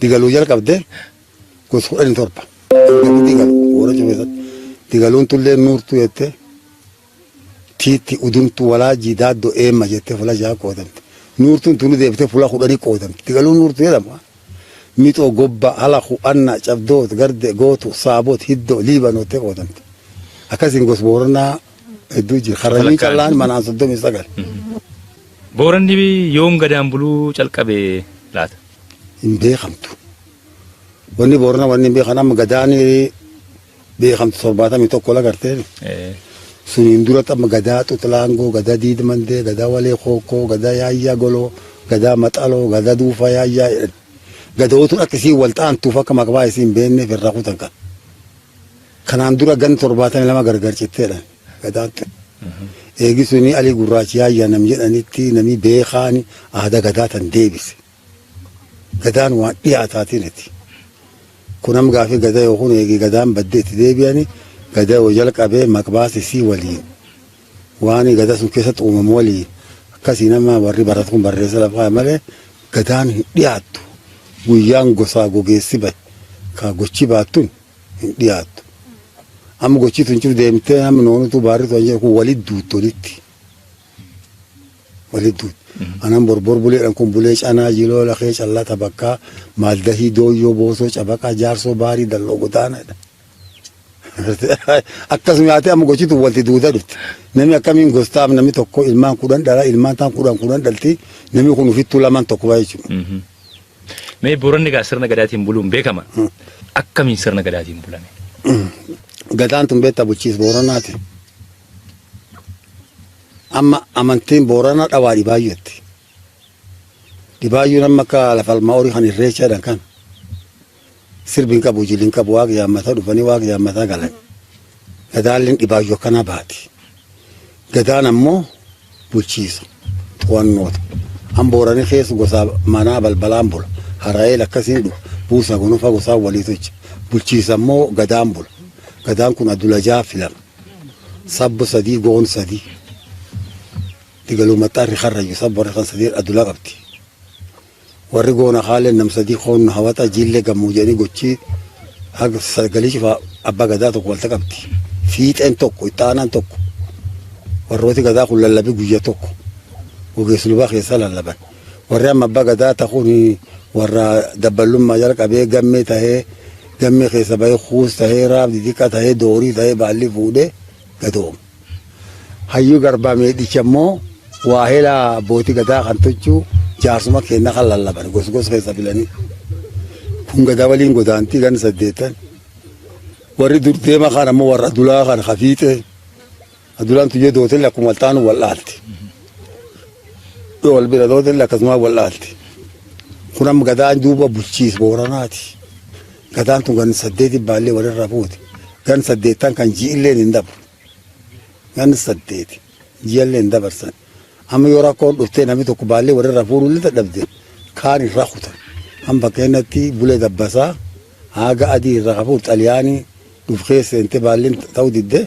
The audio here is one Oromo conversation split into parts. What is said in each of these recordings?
digaluu jalqabde gosa 17 digalu warra jabeessan digaluun tullee nuurtuu jettee tiitti udumtu walaa jiidaaddoo eemma jettee fuula jaha qoodamte nuurtuun tunu deebitee fuula 10 qoodamte digaluun nuurtuu jedhama mixoo gobba hala hu'anna cabdoot garde gootu saaboot hiddoo liibanootee qoodamte akkasiin gosa booranaa hedduu jira karramii callaan manaan 39 booranni yoom gadaan buluu calqabe laata hin beekamtu wanni boorana wanni beekan amma gadaanii beekamtu 71 lagartee suniin duratti amma gadaa xuxlaangoo gadaa diidmandee gadaa walee kookoo gadaa yaayyaa goloo gadaa maxaloo gadaa duufaa yaayyaa gadootuun akkasii wal ta'antuuf akka maqbaa isiin beekneef irraa kutan kan kanaan dura gan 72 gargar citteedha gadaatti eegisuni alii gurraachi yaayyaa nam jedhanitti nami beekaani aadaa gadaa tan deebise gadaan waan dhiyaataatiniti kunam gaafii gadaa yookuun eegi gadaan baddeetti deebi'ani gadaa yoo jalqabee maqbaas isii waliin waan gadaa sun keessatti uumamu waliin akkasii nama warri baratu kun barreessa lafaa malee gadaan hin dhiyaattu guyyaan gosaa gogeessi bahe ka gochi baattuun hin dhiyaattu amma gochi tun jiru deemtee namni noonutu baarritu an jedhu walit duutti walit duutti anan borbor buleedhaan kun bulee canaa jiloo lafee callata bakkaa maaldahii dooyyoo boosoo cabaqaa jaarsoo baarii dalloo godaanaadha akkasuma yaatee amma gochitu walti duuda dhufti namni akkamiin gostaaf namni tokko ilmaan 10 dhala ilmaan taan 10 dhalti namni kun ufittuu lamaan tokko baa jechuudha. Mee booranni gaa sirna gadaatiin buluun beekama akkamiin sirna gadaatiin bulame. Gadaan tun beektaa bulchiis booranaati. Amma amantiin booranaa dhawaa dhibaayyootti. Dhibaayyoon amma akka lafa almaa horii kan irreechaadhaan kan. Sirbiin qabu jiliin qabu waaqa yaammataa dhufanii waaqa yaammataa galan gadaalleen dhibaayyoo kana baati gadaan ammoo bulchiisa to'annoota an booranii keessa gosa manaa balbalaan bula hara'eel akkasiin dhufu buusa kunuunfa gosaa walii tocha bulchiisa ammoo gadaan bula gadaan kun adulajaa filama sabbo 3 goon 3 digaluu maxxarri harrayyu sabbo warri kan 3 adula qabdi warri goona haaleen nam 3 qoon hawata jillee gammuu jedhanii gochii haga sagalee cifaa abbaa gadaa tokko walta qabdi fiixeen tokko ixaanaan tokko warrooti gadaa kun lallabi guyya tokko ogeessu lubaa keessa lallaban warri amma abbaa gadaa ta'uun warra dabbalummaa jalqabee gammee tahee gammee keessa bahee kuus tahee raabdi xiqqaa tahee doorii tahee baalli fuudhee gadoom hayyuu garbaa meedhicha immoo waa heelaa abbootii gadaa kan tochuu jaarsuma kenna kan lallaban gosgos keessa filanii kun gadaa waliin godaantii gan 8 warri dur deema kan ammoo warra adulaa kan hafiixe adulaan tuyyee dootel akkuma waltaanu wal'aalti wal bira dootel akkasuma wal'aalti kun amma gadaan duuba bulchiis booranaati gadaan tun gan 8 baallee walirra fuute gan 8 kan ji'illeen hin dabru gan 8 ji'illeen hin dabarsan amma yoo rakkoon dhuftee namni tokko baallee walirra fuudhuun dadhabde kaan irraa kutan amma kennatti bulee dabbasaa haga adii irraa qabu xaliyaanii dhufee seente baalleen ta'uu didde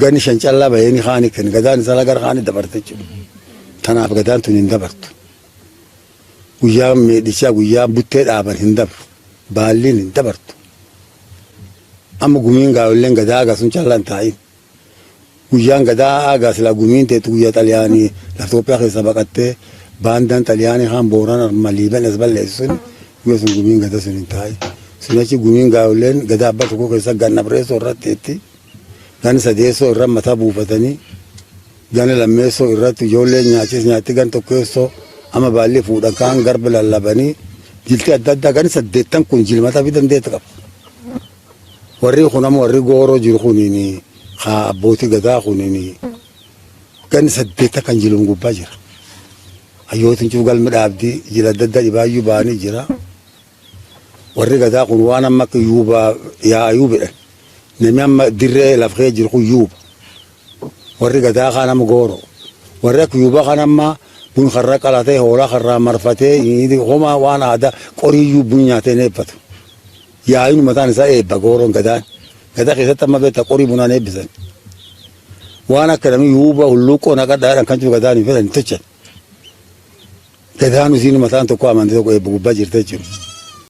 gani 5 callaa bahanii haani kan gadaan isa lagar haani dabarte jechuudha tanaaf gadaan tun hin dabartu guyyaa meedhichaa guyyaa buttee dhaaban hin dabru baalliin hin dabartu amma gumiin gaa'olleen gadaa agaa sun callaan taa'in guyyaan gadaa agaa sila gumiin teetu guyyaa xaliyaanii lafa Itoophiyaa keessa baqattee baandaan xaliyaanii haan boorana maliiban as balleessu sun guyyaa sun gumiin gadaa sun hin taa'in sun achi gumiin gaa'olleen gadaa abbaa tokko keessa ganna bireessoo irratti eetti gan sadeessoo irra mataa buufatanii gan lammeessoo irratti ijoollee nyaachis nyaatti gan tokkeessoo amma baallee fuudhan kaan garba lallabanii jiltii adda addaa gan 8 kun jilmataa fi dandeetta qaba. Warri kun amma warri gooroo jiru kuniin haa abbootii gadaa kuniin gan 8 kan jiluun gubbaa jira. Hayyootiin cuf galmi dhaabdii jila adda addaa dhibaayyuu ba'anii jira. Warri gadaa kun waan amma akka yuubaa yaa'uu bedhan. Namni amma dirree lafee jiru kun yuuba. Warri gadaa kaan amma gooroo. Warri akka yuubaa kaan amma bun karra qalatee hoolaa karraa marfatee homaa waan aadaa qoriyyuu bun nyaatee eebbatu. Yaa'inu mataan isaa eebba gooroon gadaan. Gadaa keessatti amma beektaa qorii bunaan eebbisan. Waan akka namni yuuba hulluuqqoo naqadhaadhaan kan jiru gadaan hin fedhan tochan. Gadaan isiin mataan tokko amantee tokko eebba gubbaa jirte jechuudha.